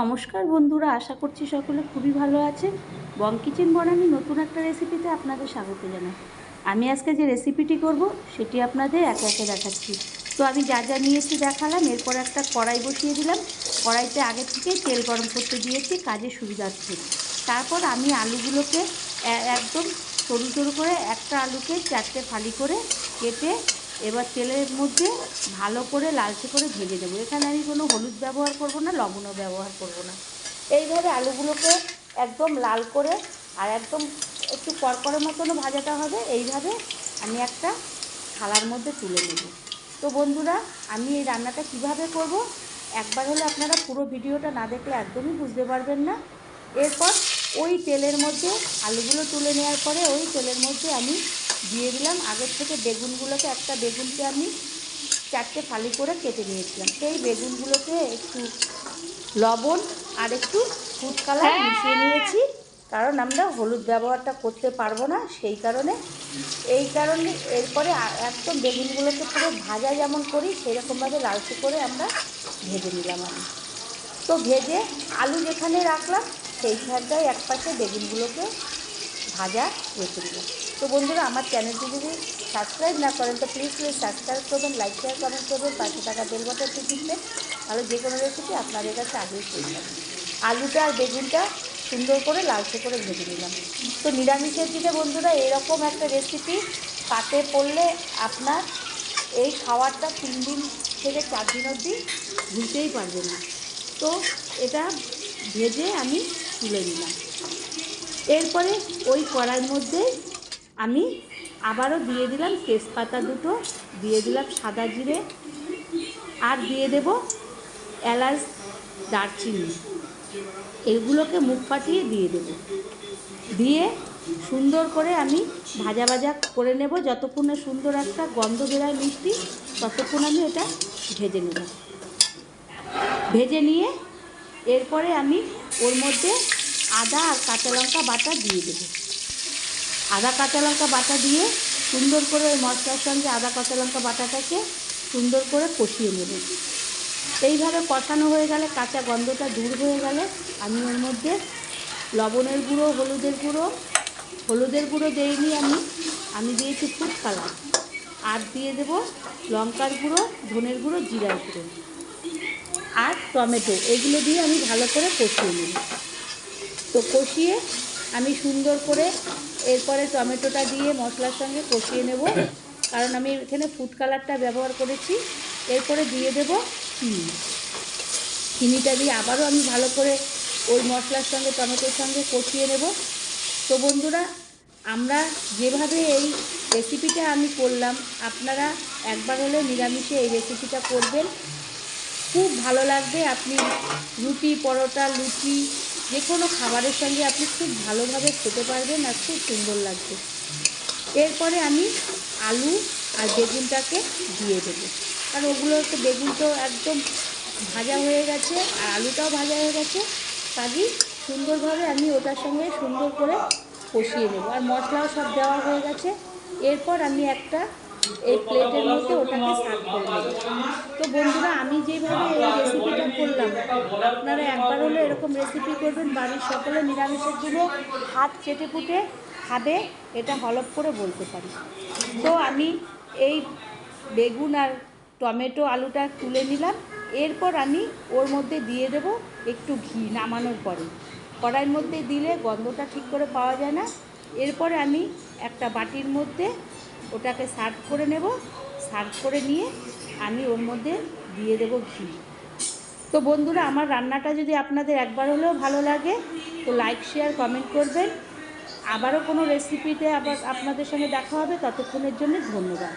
নমস্কার বন্ধুরা, আশা করছি সকলে খুবই ভালো আছেন। বং কিচেন বনানি নতুন একটা রেসিপিতে আপনাদের স্বাগত জানাই। আমি আজকে যে রেসিপিটি করব সেটি আপনাদের একে একে দেখাচ্ছি। তো আমি যা যা নিয়েছি দেখালাম। এরপর একটা কড়াই বসিয়ে দিলাম। কড়াইতে আগে থেকেই তেল গরম করতে দিয়েছি কাজের সুবিধার্থে। তারপর আমি আলুগুলোকে একদম সরু সরু করে, একটা আলুকে 4টে ফালি করে কেটে এবার তেলের মধ্যে ভালো করে লালচে করে ভেজে দেবো। এখানে আমি কোনো হলুদ ব্যবহার করব না, লবণও ব্যবহার করব না। এইভাবে আলুগুলোকে একদম লাল করে আর একদম একটু কড়কড়ে মতনও ভাজাতে হবে। এইভাবে আমি একটা থালার মধ্যে তুলে নেব। তো বন্ধুরা, আমি এই রান্নাটা কিভাবে করব, একবার হলে আপনারা পুরো ভিডিওটা না দেখলে একদমই বুঝতে পারবেন না। এরপর ওই তেলের মধ্যে আলুগুলো তুলে নেওয়ার পরে ওই তেলের মধ্যে আমি দিয়ে দিলাম আগের থেকে বেগুনগুলোকে। একটা বেগুনকে আমি 4টে ফালি করে কেটে নিয়েছিলাম। সেই বেগুনগুলোকে একটু লবণ আর একটু ফুড কালার মিশিয়ে নিয়েছি, কারণ আমরা হলুদ ব্যবহারটা করতে পারবো না, সেই কারণে। এই কারণে এরপরে একদম বেগুনগুলোকে পুরো ভাজা যেমন করি সেরকমভাবে লালচে করে আমরা ভেজে নিলাম। আমি তো ভেজে আলু যেখানে রাখলাম সেইখানটায় একপাশে বেগুনগুলোকে ভাজা রেখে দিলাম। তো বন্ধুরা, আমার চ্যানেলটি যদি সাবস্ক্রাইব না করেন তো প্লিজ সাবস্ক্রাইব করবেন, লাইক শেয়ার কমেন্ট করবেন, পাশে থাকা বেল বাটনটি টিপবেন, তাহলে যে কোনো রেসিপি আপনাদের কাছে আগেই চলে যাবে। আলুটা আর বেগুনটা সুন্দর করে লালচে করে ভেজে নিলাম। তো নিরামিষের দিনে বন্ধুরা এরকম একটা রেসিপি পাতে পড়লে আপনার এই খাবারটা 3 দিন থেকে 4 দিন অবধি ভুলতেই পারবেন না। তো এটা ভেজে আমি তুলে নিলাম। এরপরে ওই কড়াইয়ের মধ্যে আমি আবারও দিয়ে দিলাম তেজপাতা দুটো, দিয়ে দিলাম সাদা জিরে, আর দিয়ে দেব এলাচ, দারচিনি। এগুলোকে মুখ ফাটিয়ে দিয়ে দেব। দিয়ে সুন্দর করে আমি ভাজা ভাজা করে নেব। যতক্ষণ না সুন্দর একটা গন্ধ বেরোয় মিষ্টি, ততক্ষণ আমি এটা ভেজে নেব। ভেজে নিয়ে এরপরে আমি ওর মধ্যে আদা আর কাঁচা লঙ্কা বাটা দিয়ে দেবো। আদা কাঁচা লঙ্কা বাটা দিয়ে সুন্দর করে ওই মশলার সঙ্গে আদা কাঁচা লঙ্কা বাটাটাকে সুন্দর করে কষিয়ে নেব। এইভাবে কষানো হয়ে গেলে, কাঁচা গন্ধটা দূর হয়ে গেলে, আমি ওর মধ্যে লবণের গুঁড়ো, হলুদের গুঁড়ো দিইনি আমি দিয়েছি ফুড কালার, আর দিয়ে দেব লঙ্কার গুঁড়ো, ধনের গুঁড়ো, জিরার গুঁড়ো আর টমেটো। এগুলো দিয়ে আমি ভালো করে কষিয়ে নেব। তো কষিয়ে আমি সুন্দর করে এরপরে টমেটোটা দিয়ে মশলার সঙ্গে কষিয়ে নেব, কারণ আমি এখানে ফুড কালারটা ব্যবহার করেছি। এরপরে দিয়ে দেব চিনিটা দিয়ে আবারও আমি ভালো করে ওই মশলার সঙ্গে টমেটোর সঙ্গে কষিয়ে নেব। তো বন্ধুরা, আমরা যেভাবে এই রেসিপিটা আমি করলাম, আপনারা একবার হলে নিরামিষে এই রেসিপিটা করবেন, খুব ভালো লাগবে। আপনি রুটি, পরোটা, লুচি যে কোনো খাবারের সঙ্গে আপনি খুব ভালোভাবে খেতে পারবেন আর খুব সুন্দর লাগবে। এরপরে আমি আলু আর বেগুনটাকে দিয়ে দেবো, কারণ ওগুলো একটু, বেগুন তো একদম ভাজা হয়ে গেছে আর আলুটাও ভাজা হয়ে গেছে, কাজেই সুন্দরভাবে আমি ওটার সঙ্গে সুন্দর করে কষিয়ে নেব। আর মশলাও সব দেওয়া হয়ে গেছে। এরপর আমি একটা এই প্লেটের মধ্যে ওটাকে সার্ভ করে নেব। তো বন্ধুরা, আমি যেভাবে এই রেসিপিটা করলাম, আপনারা একবার হলে এরকম রেসিপি করবেন, বাড়ির সকলে নিরামিষের দিনে হাত চেটে পুটে খাবে, এটা হলপ করে বলতে পারি। তো আমি এই বেগুন আর টমেটো আলুটা তুলে নিলাম। এরপর আমি ওর মধ্যে দিয়ে দেব একটু ঘি নামানোর পরে। কড়াইয়ের মধ্যে দিলে গন্ধটা ঠিক করে পাওয়া যায় না। এরপরে আমি একটা বাটির মধ্যে ওটাকে সার্ভ করে নেব। সার্ভ করে নিয়ে আমি ওর মধ্যে দিয়ে দেব ঘি। তো বন্ধুরা, আমার রান্নাটা যদি আপনাদের একবার হলেও ভালো লাগে তো লাইক শেয়ার কমেন্ট করবেন। আবারও কোনো রেসিপিতে আবার আপনাদের সঙ্গে দেখা হবে। ততক্ষণের জন্য ধন্যবাদ।